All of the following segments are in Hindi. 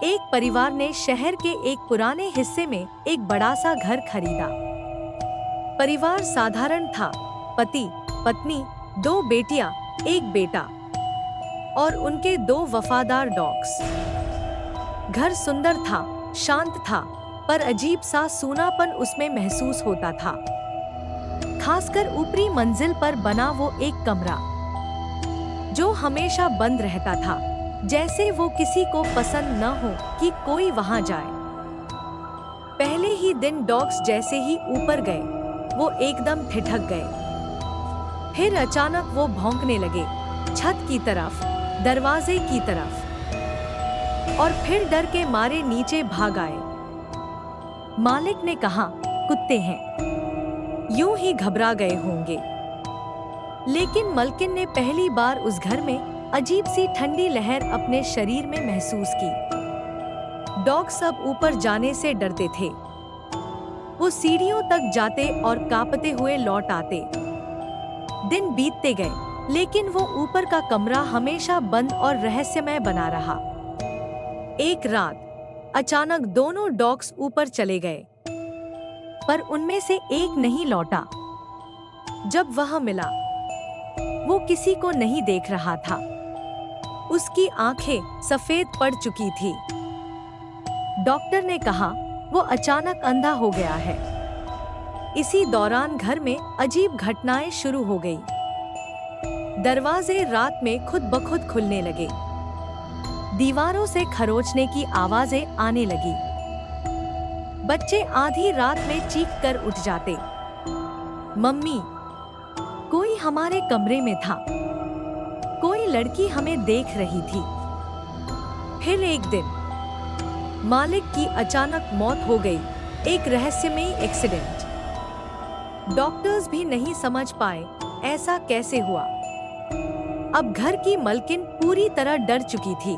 एक परिवार ने शहर के एक पुराने हिस्से में एक बड़ा सा घर खरीदा। परिवार साधारण था। पति, पत्नी, दो बेटियां, एक बेटा और उनके दो वफादार डॉग्स। घर सुंदर था, शांत था, पर अजीब सा सूनापन उसमें महसूस होता था। खासकर ऊपरी मंजिल पर बना वो एक कमरा जो हमेशा बंद रहता था, जैसे वो किसी को पसंद न हो कि कोई वहां जाए। पहले ही दिन डॉग्स जैसे ही ऊपर गए, वो एकदम ठिठक गए। फिर अचानक वो भौंकने लगे, छत की तरफ, दरवाजे की तरफ, और फिर डर के मारे नीचे भाग आए। मालिक ने कहा, कुत्ते हैं, यूं ही घबरा गए होंगे। लेकिन मलकिन ने पहली बार उस घर में अजीब सी ठंडी लहर अपने शरीर में महसूस की। डॉग सब ऊपर जाने से डरते थे। वो सीढ़ियों तक जाते और कांपते हुए लौट आते। दिन बीतते गए, लेकिन वो ऊपर का कमरा हमेशा बंद और रहस्यमय बना रहा। एक रात अचानक दोनों डॉग्स ऊपर चले गए, पर उनमें से एक नहीं लौटा। जब वह मिला, वो किसी को नहीं देख रहा था। उसकी आंखें सफेद पड़ चुकी थी। डॉक्टर ने कहा, वो अचानक अंधा हो गया है। इसी दौरान घर में अजीब घटनाएं शुरू हो गई। दरवाजे रात में खुद ब खुद खुलने लगे। दीवारों से खरोंचने की आवाजें आने लगी। बच्चे आधी रात में चीख कर उठ जाते। मम्मी, कोई हमारे कमरे में था। कोई लड़की हमें देख रही थी। फिर एक दिन मालिक की अचानक मौत हो गई, एक रहस्यमयी एक्सीडेंट। डॉक्टर्स भी नहीं समझ पाए ऐसा कैसे हुआ। अब घर की मलकिन पूरी तरह डर चुकी थी।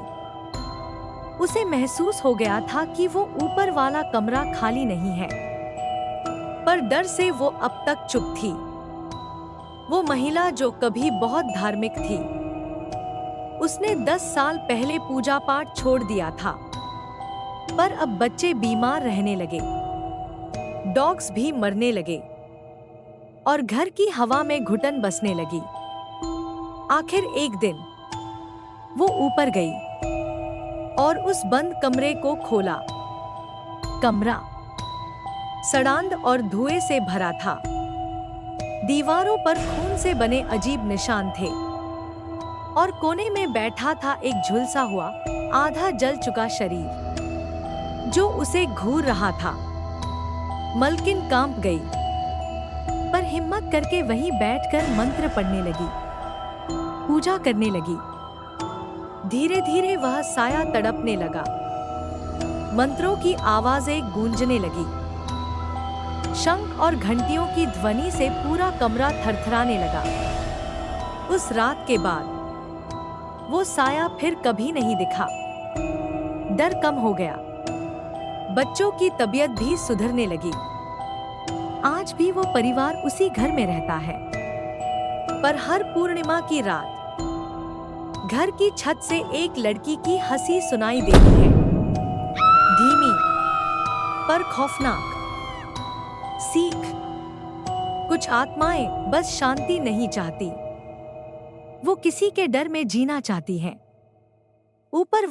उसे महसूस हो गया था कि वो ऊपर वाला कमरा खाली नहीं है, पर डर से वो अब तक चुप थी। वो महिला जो कभी बहुत धार्मिक थी, उसने 10 साल पहले पूजा पाठ छोड़ दिया था। पर अब बच्चे बीमार रहने लगे, डॉग्स भी मरने लगे और घर की हवा में घुटन बसने लगी। आखिर एक दिन वो ऊपर गई और उस बंद कमरे को खोला। कमरा सड़ांध और धुएं से भरा था। दीवारों पर खून से बने अजीब निशान थे और कोने में बैठा था एक झुलसा हुआ, आधा जल चुका शरीर जो उसे घूर रहा था। मलकिन कांप गई, पर हिम्मत करके वहीं बैठकर मंत्र पढ़ने लगी, पूजा करने लगी। धीरे धीरे वह साया तड़पने लगा। मंत्रों की आवाजें गूंजने लगी। शंख और घंटियों की ध्वनि से पूरा कमरा थरथराने लगा। उस रात के बाद वो साया फिर कभी नहीं दिखा। डर कम हो गया। बच्चों की तबीयत भी सुधरने लगी। आज भी वो परिवार उसी घर में रहता है, पर हर पूर्णिमा की रात घर की छत से एक लड़की की हंसी सुनाई देती है। धीमी पर खौफनाक। सीख, कुछ आत्माएं बस शांति नहीं चाहती, वो किसी के डर में जीना चाहती हैं। ऊपर